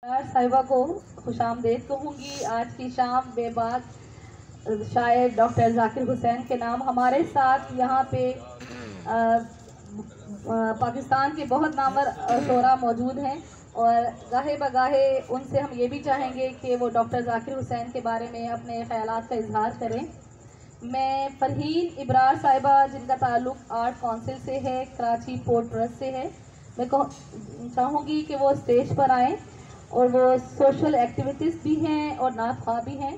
साहिबा को खुशामदीद कहूँगी। आज की शाम बेबाक शायर डॉक्टर जाकिर हुसैन के नाम हमारे साथ यहाँ पे पाकिस्तान के बहुत नामवर शोरा मौजूद हैं और गाहे बगाहे उनसे हम ये भी चाहेंगे कि वो डॉक्टर जाकिर हुसैन के बारे में अपने ख्यालात का इजहार करें। मैं फरहीन इब्रार साहिबा, जिनका ताल्लुक़ आर्ट काउंसिल से है, कराची पोर्ट ट्रस्ट से है, मैं चाहूँगी कि वो स्टेज पर आएँ और वो सोशल एक्टिविटीज़ भी हैं और नात ख्वाह भी हैं।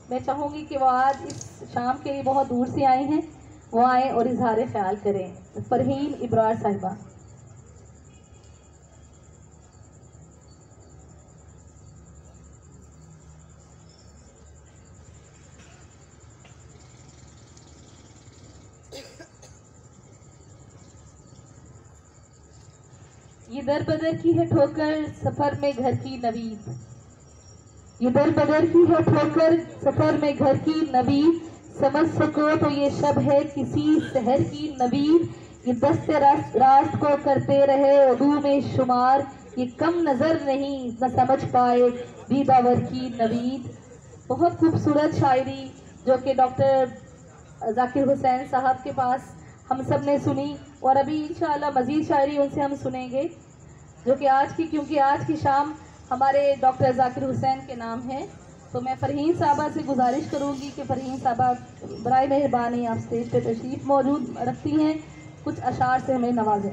मैं चाहूँगी कि वो आज इस शाम के लिए बहुत दूर से आई हैं, वो आएँ और इजहार ख्याल करें। फरहीन इब्रार साहिबा। ये दर बदर की है ठोकर सफर में घर की नवीद, ये दर बदर की है ठोकर सफर में घर की नवीद, समझ सको तो ये शब है किसी शहर की नवीद, ये दस्ते रास्त को करते रहे उर्दू में शुमार, ये कम नजर नहीं न समझ पाए दीदावर की नवीद। बहुत खूबसूरत शायरी जो कि डॉक्टर जाकिर हुसैन साहब के पास हम सब ने सुनी और अभी इंशाअल्लाह मज़ीद शायरी उनसे हम सुनेंगे, जो कि क्योंकि आज की शाम हमारे डॉक्टर जाकिर हुसैन के नाम है। तो मैं फरहीन साहबा से गुजारिश करूंगी कि फरहीन साहबा बराए मेहरबानी आप स्टेज पे तशरीफ़ मौजूद रखती हैं, कुछ अशार से हमें नवाजें।